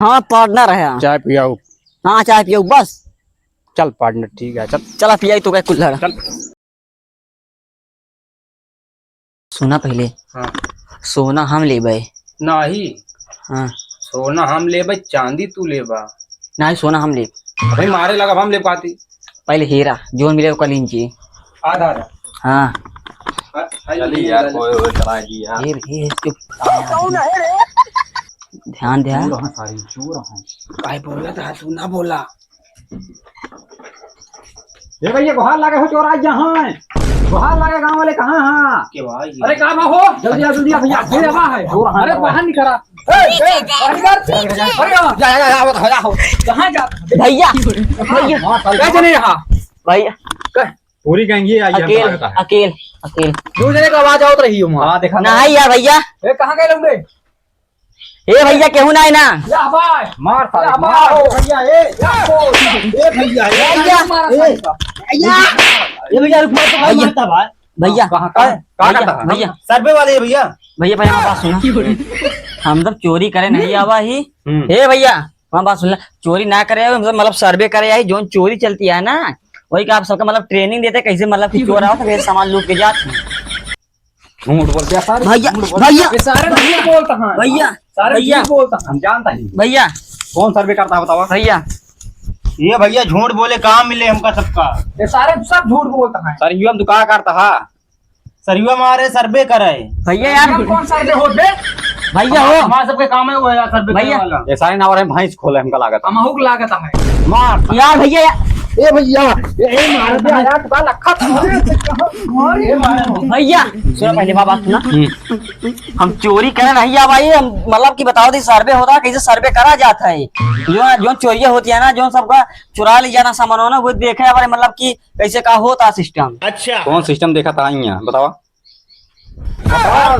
हाँ पार्टनर है। चाय पियाऊ। हाँ चाय पियो बस। चल पार्टनर ठीक है चल। चला पिया तो क्या कुल्हड़। चल। सुना पहले। हाँ। सोना हम लेबे। नहीं हाँ सोना हम लेबे चांदी तू लेबा। नहीं सोना हम ले। भाई मारे लगा हम ले पाती। पहले हीरा जो मिले कल इंची। आधा आधा। हाँ चली यार कोई चला जी यार। ये चुप। ध्यान दे। सारी चूर हूं काय बोला था तू ना बोला। ये भैया गुहार लगे हो चोर आज यहाँ गुहार लगे गांव वाले कहाँ हाँ के भाई अरे कहाँ हो जल्दी आ भैया ये हवा है अरे बाहर नहीं करा कहाँ जा भैया भैया कैसे नहीं रहा भैया पूरी गैंगी आई है अकेल अकेल अकेल दो जने का आवाज आवत रही हूँ हाँ देखा नहीं यार भैया। ए कहाँ गए लोग ए भैया केहू ना है ना। मार भैया ए भैया ये भैया रुक मत भैया भैया सर्वे वाले भैया। भैया पहले हमारी बात सुना। हम सब चोरी करे नहीं आवा ही। हे भैया हमारी बात सुन। चोरी ना करे हम सब मतलब सर्वे करे आई जो चोरी चलती है ना वही का आप सबका मतलब ट्रेनिंग देते कैसे मतलब कि चोर आओ तो फिर सामान लूट के जाते। झूठ बोलते हैं सारे। भैया भैया सारे झूठ बोलता है भैया सारे भैया झूठ बोलता है हम जानता है भैया कौन सर्वे करता है बताओ। भैया ये भैया झूठ बोले कहाँ मिले हमका सबका। ये सारे सब झूठ बोलता है सर यू हम दुकान करता है सरयुआ मारे सर्वे करे भैया यार कौन सा हो बे भैया हो हमारे सबके काम है वो है सर्वे भैया। करने वाला। ये सारे ना और भैंस खोले हमका लागत। अमहुक लागत है मार यार भैया यार ए भैया ए मार दे यार तुका लखा ए मार भैया सुनो पहले बात सुना। हम चोरी करे नहीं आ भाई हम मतलब कि बताओ दी सर्वे होता है कैसे सर्वे करा जाता है जो चोरियां होती है ना जो सबका चुरा ले जाना सामान हो ना वो देखे हमारे मतलब कि कैसे का होता सिस्टम। अच्छा कौन सिस्टम देखा था यहाँ बताओ।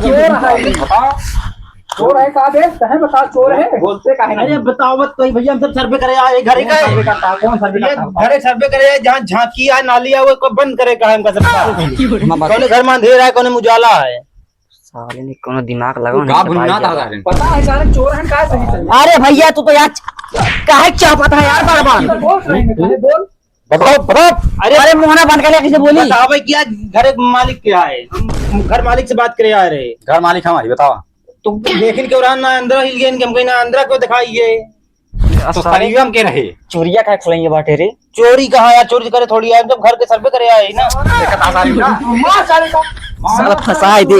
चोर है बताओ चोर है का बे तहे बता चोर है बोलते काहे अरे बताओ मत कोई भैया हम सब सर्वे करे आए घर का सर्वे करता है कौन सर्वे ये करता है। घरे सर्वे करे जहाँ झांकी है नाली है वो को बंद करे का हमका सबका कौन घर में अंधेरा है कौन उजाला है। साले ने कोनो दिमाग लगाओ का भुनना था सारे। पता है सारे चोर हैं का सही सही अरे भैया तू तो यार काहे चापता है यार बार बार। बोल रहे हैं पहले बोल बताओ बताओ। अरे मुहना बंद कर लिया कैसे बोली। बताओ भाई क्या घर मालिक क्या है हम घर मालिक से बात करे आ रहे घर मालिक हमारी बताओ। तो देखिन के उरान ना अंदर हिल गए हम कहीं ना अंदर क्यों दिखाइए। तो सरयुआ हम के रहे। चोरिया का खुलेंगे बाटे रे। चोरी कहाँ यार चोरी करे थोड़ी है जब घर के सर्वे करे आए ना। मार सारे का साला फसाए दे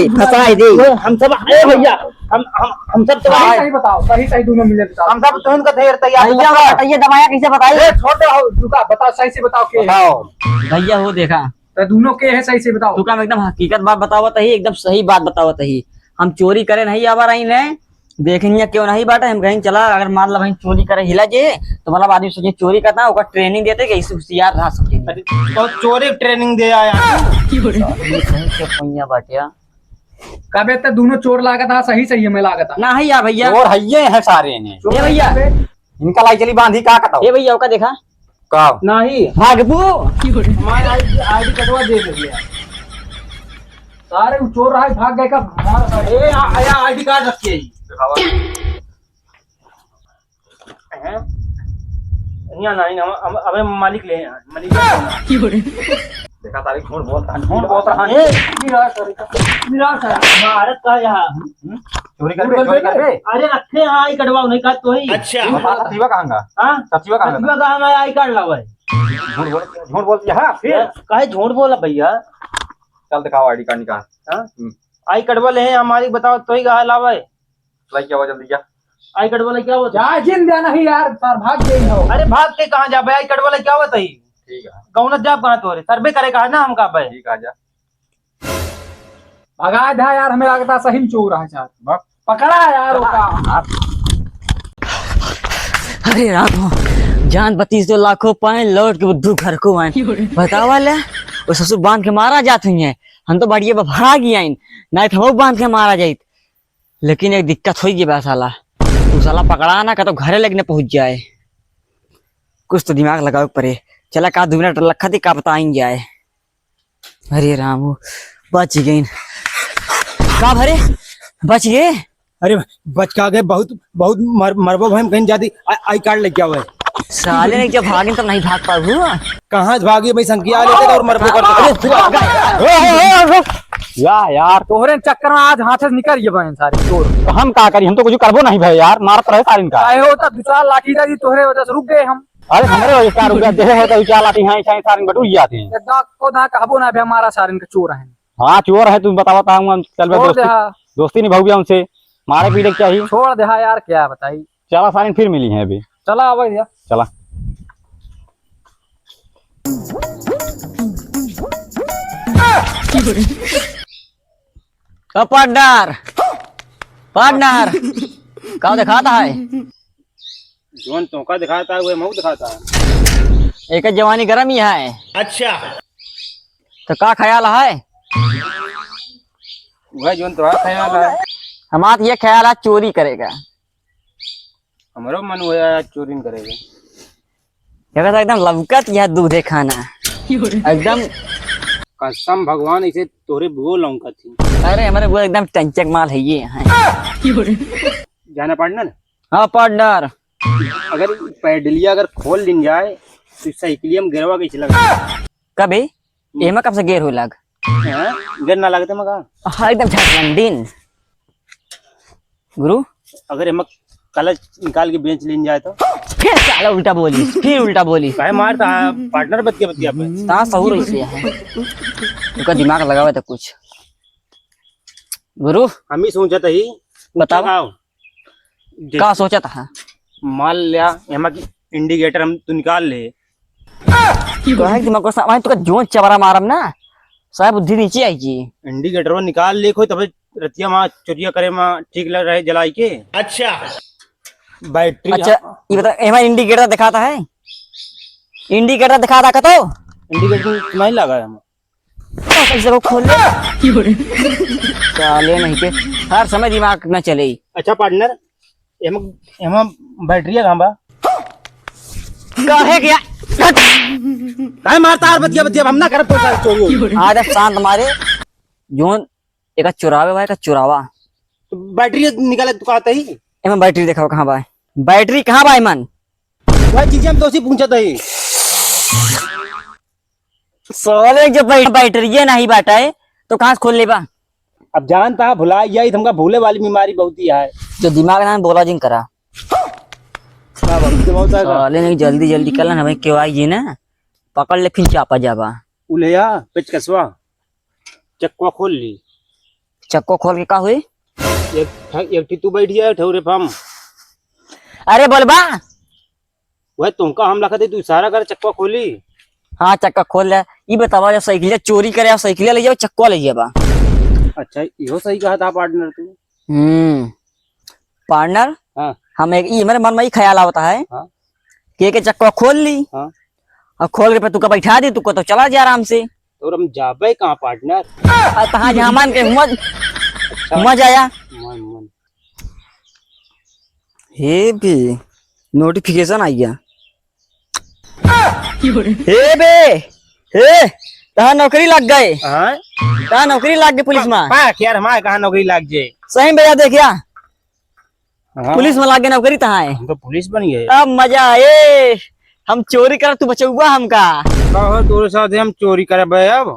हम सब ए भैया हम सब तो सही सही बताओ सही दोनों मिले बताओ हम सब तो इनका ढेर तैयार भैया बताइए दवाया कैसे बताइए। ए छोटे हो रुका बताओ सही से बताओ के बताओ भैया वो देखा तो दोनों के है सही से बताओ तू का एकदम हकीकत बात बतावत ही एकदम सही बात बतावत ही। हम चोरी करे नहीं आवा रही ने देखनिया क्यों नहीं बाटा हम कहीं चला अगर मान ला भाई चोरी करे हिला जे तो मतलब आदमी सोचे चोरी करना ओका ट्रेनिंग देते कि इससे होशियार रह सके। तो चोरी ट्रेनिंग दे आया पैया बाटिया कबे तक दोनों चोर लागत है सही सही हमें लागत है ना है यार भैया। और हइये हैं सारे ने। ए भैया इनका लाई चली बांधी का कटाओ। ए भैया ओका देखा का नहीं भागबू हमारे आईडी कटवा दे दिया सारे चोर रहा भाग गए का हमारा ए आया आईडी कार्ड रखिए यहाँ नहीं हम हमें मालिक ले देखा सारी झूठ बहुत रहा है। निराश है भारत का यहाँ चोरी कर बे। अरे रखे यहाँ आई कटवा नहीं का तो ही अच्छा सचिवा कहांगा हाँ सचिवा कहांगा सचिवा का हमारा आई कार्ड लगा है झूठ बोल दिया फिर काहे झूठ बोला भैया चल दिखाओ आईडी कार्ड निकाल। हाँ आई कटवा ले हमारी बताओ तो ही कहा लावा है लाई क्या हुआ जल्दी जा। आई कटवा ले क्या हुआ जा जिन देना ही यार सर भाग गई हो अरे भाग के कहाँ जा भाई आई कटवा ले क्या हुआ ही ठीक है गौनत जाब कहाँ तो सर्वे करे कहा ना हम कहा भाई ठीक आ जा। भगा था यार हमें लगता सही में चोर है यार पकड़ा यार ओका अरे राम जान बत्तीस तो लाखों पाए लौट के बुद्धू घर को आए बतावा ले वो ससुर बांध के मारा जात हुई है। हम तो बढ़िया भरा गया नहीं तो बांध के मारा जाइत लेकिन एक दिक्कत हो गई साला तू साला पकड़ा ना का तो घरे लगने पहुंच जाए। कुछ तो दिमाग लगाओ परे चला का 2 मिनट रखा थी का बताएंगे जाए। अरे राम बच गई का भरे बच गए अरे बचका गए बहुत बहुत मरबो भाई कहीं जाती आई कार्ड लेके आओ साले ने जब भागे तो नहीं भाग पाऊ। कहाँ भागी भाई संख्या लेते थे और मरबो करते यार तोहरे चक्कर में आज हाथ से निकल गए बहन सारे चोर। तो हम का करी, हम तो कुछ करबो नहीं भाई यार, मारत रहे सारिन का। आए हो तब 2-4 लाठी दादी तोहरे वजह से रुक गए हम। अरे हमारे वजह से रुपया देहे है तो क्या लाती हैं सारिन बटू जाते हैं। दाग को ना कहबो ना भी हमारा सारिन के चोर है। हाँ चोर है, तुम बतावा हम चल बे छोड़ दे दोस्ती निभाऊ गया उनसे, मारे पीटे चाहिए। छोड़ दे यार, क्या बताई। चला सारिन फिर मिली है अभी। चला अब भैया चला पार्टनर पार्टनर क्या दिखाता है? जोन तोका दिखाता है वो मऊ दिखाता है। एक जवानी गरम ही है। अच्छा तो का ख्याल है? वह जोन तो ख्याल है, हमारा ये ख्याल है चोरी करेगा। हमारो मन हुआ चोरी न करेगा। क्या कहता एकदम लवकत यह दूधे खाना एकदम। कसम भगवान इसे तोरे बुओ लौका थी। अरे हमारे वो एकदम टंचक माल है ये है। जाना पार्टनर। हाँ पार्टनर, अगर पैडलिया अगर खोल लिन जाए तो साइकिलियम गिरवा के चला कभी एमा कब से गेर हो लग गिर ना लगते मगा। हाँ एकदम झटलंडीन गुरु। अगर एमा कलच निकाल के बेच लिन जाए तो फिर साला उल्टा बोली, फिर उल्टा बोली। काहे मारता पार्टनर बतिया बतिया पे। हाँ सहूर ऐसे है, उसका दिमाग लगा हुआ था कुछ। गुरु हम ही सोचा ही बताओ क्या सोचा था? मान लिया एमा की इंडिकेटर हम तू निकाल ले तो है दिमाग को सामान तो जोन चबरा मारम ना साहब बुद्धि नीचे आई जी। इंडिकेटर वो निकाल ले कोई तब रतिया माँ चोरिया करे माँ ठीक लग रहे जलाई के। अच्छा बैटरी। अच्छा ये बता एमा इंडिकेटर दिखाता है? इंडिकेटर दिखाता का तो इंडिकेटर नहीं लगा है कैसे को खोल ले साले नहीं के हर समय दिमाग न चले। अच्छा पार्टनर एमा एमा बैटरी है गांबा काहे गया काहे मारता है बतिया बतिया हम ना कर तो चोरी हो। आज शांत मारे जोन एक चुरावे भाई का चुरावा तो बैटरी निकाले तो कहता ही एमा बैटरी दिखाओ कहाँ बा? बैटरी कहाँ बा मन? वह चीजें हम तो उसी पूछा था ही। साले जब बैटरी ये नहीं बाटा है तो कहाँ से खोल ले बा? अब जानता है भुला यही हमका भूले वाली बीमारी बहुत ही है जो दिमाग ना बोला जिन करा साले ने जल्दी जल्दी कर ना भाई क्यों आई जी ना पकड़ ले फिर चापा जाबा। उलिया पेचकसवा चक्का खोल ली। चक्को खोल के का हुई? एक तू बैठ जाए ठौरे फम। अरे बोलबा वह तुमका हम लखा तू इशारा कर चक्का खोली। हाँ चक्का खोल ले। ये बतावा जब साइकिल चोरी करे साइकिल ले जाओ चक्का ले जाबा। अच्छा यो सही कहा था पार्टनर तू। पार्टनर हाँ हम एक ये मेरे मन में ही ख्याल आता है हाँ के चक्का खोल ली हाँ और खोल के पे तू का बैठा दी तू को तो चला जा आराम से। और हम जाबे कहाँ पार्टनर? कहाँ जहाँ मान के मजा आया। मन मन हे बे नोटिफिकेशन आई गया। हे बे हे तहाँ नौकरी लग गए। हाँ तहाँ नौकरी लग गई पुलिस में। पाक यार हमारे कहाँ नौकरी लग जाए। सही भैया देखिया हाँ। पुलिस में लग गए नौकरी तहाँ है। हम तो पुलिस बन गए। अब मजा आए हम चोरी कर तू बचौआ हमका कहो तोरे साथ हम चोरी करे बे अब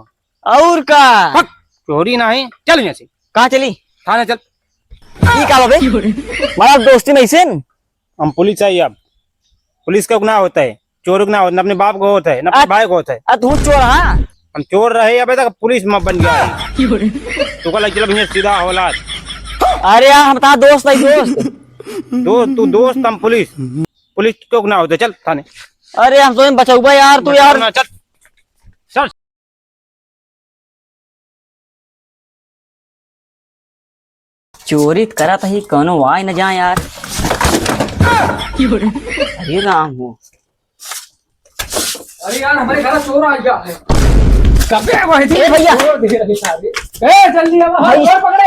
और का चोरी नहीं चल यहाँ से कहाँ चली? थाने चल। ये का बे बड़ा दोस्ती में ऐसे हम पुलिस आई अब पुलिस का गुनाह होता है चोर का गुनाह होता है अपने बाप को होता है न अपने भाई को होता है। तू चोर हाँ हम चोर रहे अबे तक पुलिस में बन गया तू का लग चल भैया सीधा औलाद। अरे यार हम तारा दोस्त है दोस्त तू दोस्त हम पुलिस पुलिस को गुनाह होता है चल थाने। अरे हम तो बचौआ यार तू यार चल चल। चोरी करा था ही कौनो आए न जाए यार। अरे राम हो अरे यार हमारे घर चोर आ गया है। कबे वही थी भैया ए जल्दी अब चोर पकड़े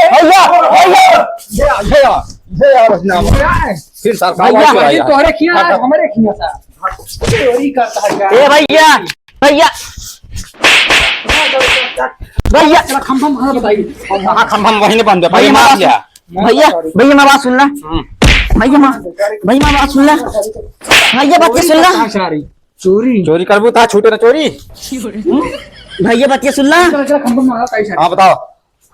फिर सर भैया तोहरे खिया हमारे खिया था चोरी करता है क्या? ए भैया भैया भैया खम्भा मार बताइए। हम वहीं बंद है भैया मार मारा लिया। भैया भैया मैं बात सुन ला भैया बात सुन ला भैया बात सुन ला चोरी चोरी करबू ता छूटे ना चोरी। भैया बात सुन ला हाँ बताओ।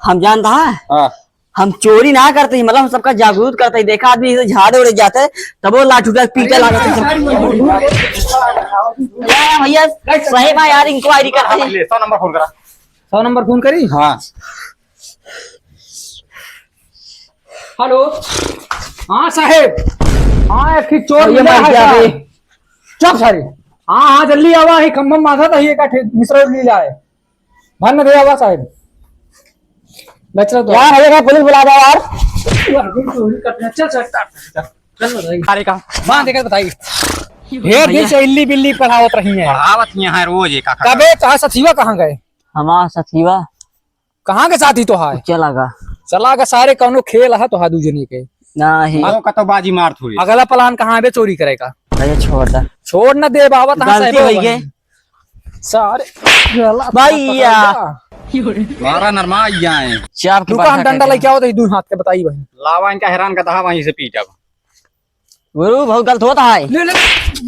हम जानता है हाँ हम चोरी ना करते ही, मतलब हम सबका जागरूक करते ही। देखा आदमी इसे झाड़े उड़े जाते है तब वो लाठी उठा पीटे लागते भैया सही में यार इंक्वायरी करते हैं। 100 नंबर फोन करा। 100 नंबर फोन करी। हाँ हेलो हाँ साहेब, हाँ एक चोर भैया मिला मर है गया साहब। बे। चुप सारी। हाँ हाँ जल्दी आवा, ही खम्भम माथा था ये का मिश्र ले जाए भन दे आवा साहेब। बच रहा तो यार भैया पुलिस बुला दो यार। चल चल अरे का बात देकर बताइए। ढेर दिन से इल्ली बिल्ली पढ़ावत रही है। पढ़ावत यहाँ है रोज एक कबे कहा सचिवा कहाँ गए? हमारा सचिवा कहाँ के साथी तो है? चला गा चला का सारे कौनो खेल है तो हा दूजनी के। नहीं का तो बाजी मार थोड़ी। अगला प्लान कहाँ है चोरी करेगा? भैया छोड़ दे, छोड़ न दे बाबा तहाँ गलती साहेब हो गई सारे भैया। मारा नरमा जाए। चाप की दुकान हम डंडा लेके आओ तो दू हाथ के बताइए भाई। लावा इनका हैरान का दहा वहीं से पीटा। गुरु बहुत गलत होता है। ले ले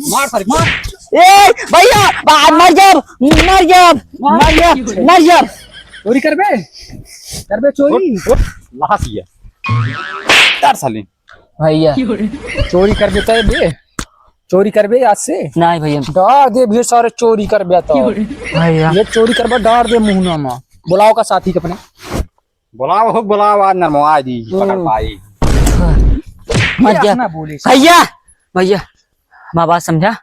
मार सारी मार। ए भैया मर जाब मर जाब मर जाब मर जाब। चोरी करबे चोरी लहासी है यार साले। भैया चोरी करबे तय बे, चोरी करबे आज से नहीं भैया डार दे भी सारे चोरी करबे तो भैया ये चोरी करबे डार दे मुंह में। बुलाओ का साथी के अपने। बुलाओ हो बुलाओ आज नरमा दी पकड़ पाई। मर जा ना बोले भैया भैया माँ बात समझा,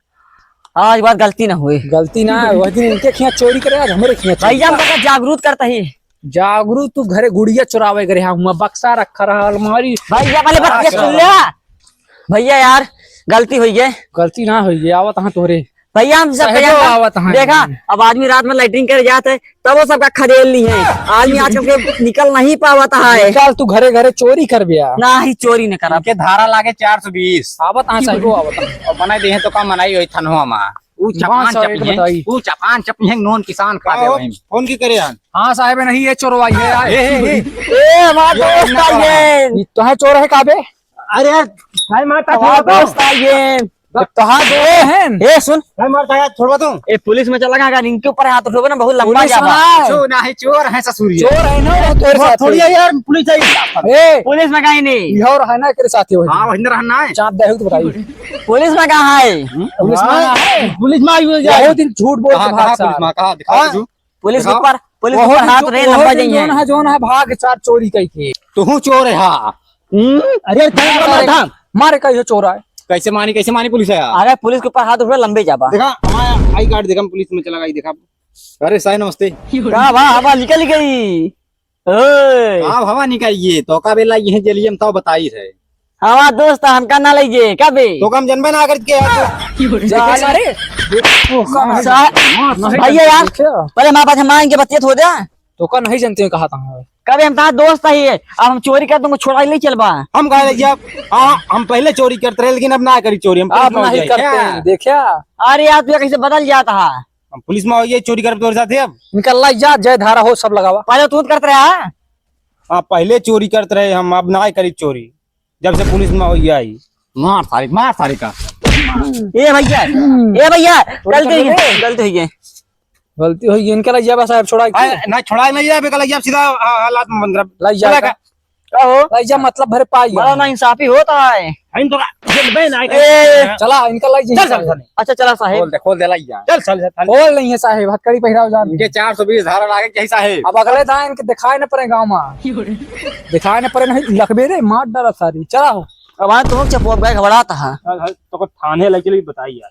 आज बात गलती ना हुई। गलती ना है, वह दिन इनके खिया चोरी करे आज हमारे खिया भैया हम सबका जागरूक करता ही। जागरूक तू घरे गुड़िया चुरावे करे हुआ बक्सा रखा रहा अलमारी। भैया पहले बात सुन ले भैया, यार गलती हुई है। गलती ना हुई है आवत हाँ तोरे भैया हम सब साहेबो आवत हैं। देखा अब आदमी रात में लाइटिंग करे जाते है तब वो सबका खदेड़ ली है। आदमी आजकल के निकल नहीं पावता है। चल तू घरे घरे चोरी कर बिया ना ही चोरी न करा। के धारा लागे 420 आवत हाँ साहिबो आवत और बनाई दे तो कम मनाई होई थनवा मा। ऊ चपान 500 एक बताई। चपिए ऊ चपान चपिए नॉन किसान खा दे वहीं। फोन की करे हन। हाँ साहेब नहीं ये चोरवाई है। ए हमारा दोस्त आइए, ये तो है चोर है काबे? अरे यार भाई मारता हमारा दोस्त आइए। तहां दो हैं ए सुन भाई मारता है छोड़वा दूं। ए पुलिस में चला गया इनके ऊपर हाथ उठोगे ना बहुत लंबा पुलिस जाबा। में चो ना है चोर है ससुरिया। चोर है ना वो तेरे साथ थोड़ी यार पुलिस आई। ए पुलिस में कहीं नहीं, बिहार है ना तेरे साथ वही हां वहीं रहना है। चाप दे तो बताइए पुलिस में कहाँ है? पुलिस में है। पुलिस में आई हुई बहुत दिन झूठ बोल के भाग पुलिस में कहा दिखा दू। पुलिस के दिखाओ। ऊपर पुलिस के ऊपर हाथ रहे लंबा जाइए। जोन है भाग चार चोरी कई के। तू चोर है हां। अरे मारे कई चोर है कैसे मानी पुलिस है यार। अरे पुलिस के ऊपर हाथ उठे लंबे जाबा। देखा हमारा आई कार्ड देखा पुलिस में चला गई देखा। अरे साई नमस्ते। कहाँ वाह हवा निकल गई। ओए आप हवा निकालिए तो का बेला ये जलिए हम तो बताई है। हमारा दोस्त हमका ना लीजिए कभी तो कम जनबे ना करके यार। अरे भैया यार पहले हमारे पास हम आएंगे बतियत हो जाए। तो का नहीं जानते कहा था कभी हम तार दोस्त ही है, अब हम चोरी कर तुमको छोड़ा ही नहीं चलबा। हम कह रहे जब हम पहले चोरी करते रहे लेकिन अब ना करी चोरी। हम आप पुलिस में हो नहीं जाए, करते क्या? हैं देखा अरे यार तुझे कैसे बदल जाता है। हम पुलिस में हो गए चोरी कर तोरे साथ अब। इनका लाई जा जय धारा हो सब लगावा। पहले तू करते रहा। आप पहले चोरी करते रहे हम अब ना करी चोरी जब से पुलिस में हो आई। मार सारी का ए भैया गलती हुई है, गलती हुई है। गलती हुई इनका लाई जा साहब छोड़ा ना छोड़ा नहीं जाए बेकल जब सीधा हालात में बंद लाई जा क्या हो लाई जा मतलब भरे पाई बड़ा ना इंसाफी होता है। हम तो जनबे ना ए, चला इनका लाई जा अच्छा चला साहेब खोल दे लाई जा। चल खोल नहीं है साहेब हथकड़ी पहिराओ जान इनके 420 धारा लागे कैसा है। अब अगले दाएं इनके दिखाए न पड़े गाँव में दिखाए न पड़े नहीं लखबे रे मार डाला सारी चला हो। अब वहाँ तुम चपोक गए घबराता है। तो थाने ले चली बताई यार।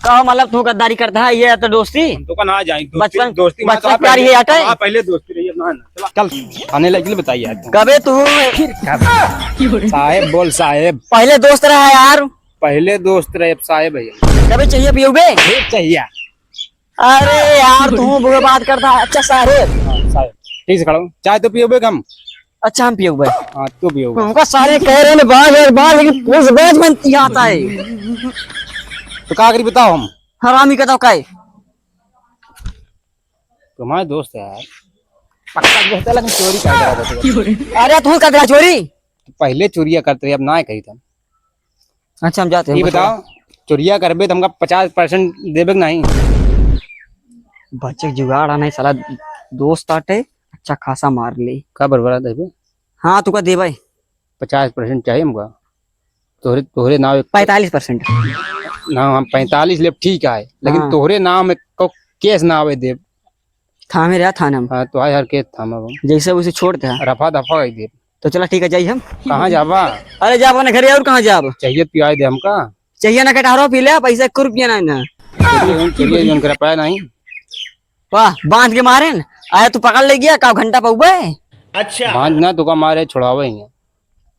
कहो मतलब तू गद्दारी करता है ये तो दोस्ती तो का ना जाए बचपन दोस्ती बचपन प्यारी है हटे। पहले दोस्ती रही अपना ना चल थाने ले चली बताई यार। कबे तू साहेब बोल साहेब पहले दोस्त रहा यार, पहले दोस्त रहे साहेब भैया कभी चाहिए पियोगे। चाहिए। अरे यार तू बुरे बात करता है। अच्छा साहेब साहेब ठीक से खड़ा हूँ। चाय तो पियोगे कम। अच्छा हम पियोगे। हाँ तो पियोगे। तुमको सारे कह रहे हैं बार लेकिन पुलिस बैच बनती आता है। तो क्या करी बताओ हम। हरामी का तो काय तुम्हारे दोस्त है यार। पक्का कहता लेकिन चोरी कर रहा था तू। अरे तू कर दिया चोरी। पहले चोरिया करते रहे, अब ना कही था। अच्छा हम जाते हैं। ये बताओ, चोरिया करबे तो हमका 50% देबे कि नहीं? बच्चे जुगाड़ आना है साला, दोस्त आटे अच्छा खासा मार ले। का बरबरा देबे? हाँ तू का दे भाई। 50% चाहिए हमका। तोहरे तोहरे नाम 45%। ना हम 45 लेब ठीक है, लेकिन हाँ। तोहरे नाम में केस ना आवे देब। थामे रहा थाना में, हाँ तो आए हर केस थामा जैसे उसे छोड़ दे। रफा दफा कर देब। तो चला ठीक है जाइए हम। कहाँ जाबा? अरे जा अपने घरे, और कहाँ जाब? चाहिए पियाई दे हमका। चाहिए ना कटारो पी ले, पैसा 1 रुपया ना। चलिए जोन कर पाया नहीं। वाह बांध के मारे न। आया तू पकड़ ले गया, का घंटा पहुबे। बांध ना तो का मारे छुड़ावे ही।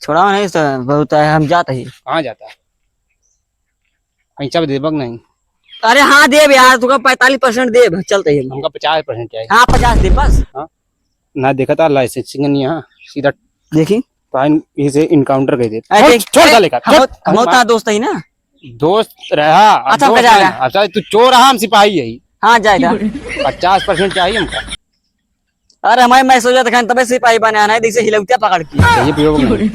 छोड़ा नहीं सर, बहुत है, हम जाते ही। कहाँ जाता है? पैसा भी देबक नहीं। अरे हाँ देव यार, तू का 45% देव, चलते ही। हमका 50% चाहिए। हाँ 50 दे बस। ना देखा था लाइसेंसिंग नहीं, यहाँ सीधा देखी फाइन इसे इनकाउंटर कर दे। अरे छोड़ साले का, छोड़। हम होता दोस्त ही ना। दोस्त रहा। अच्छा, दोस्त जाएगा। है। अच्छा तू चोर रहा, हम सिपाही यही। हाँ जाएगा। 50% चाहिए हमका। अरे हमारे मैं सोचा था तबे सिपाही बने आना है, देख से हिलौतिया पकड़ के। चाहिए पियो नहीं।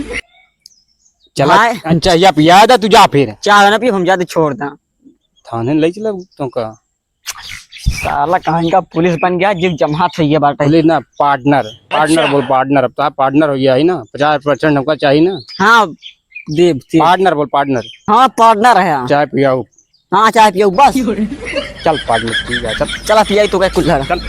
चला हाँ। चाहिए पिया था, तू जा फिर चाह ना पी, हम जाते छोड़ दा। थाने ले चला तुमका। साला कहानी का पुलिस बन गया, जीव जमात है ये बात है। बोले ना पार्टनर, पार्टनर बोल पार्टनर। अब तो पार्टनर हो गया है ना। 50% हमका चाहिए ना। हाँ देव पार्टनर बोल पार्टनर। हाँ पार्टनर है। चाय पियाओ। हाँ चाय पियो बस। चल पार्टनर ठीक है, चल चला पिया तो क्या कुछ चल।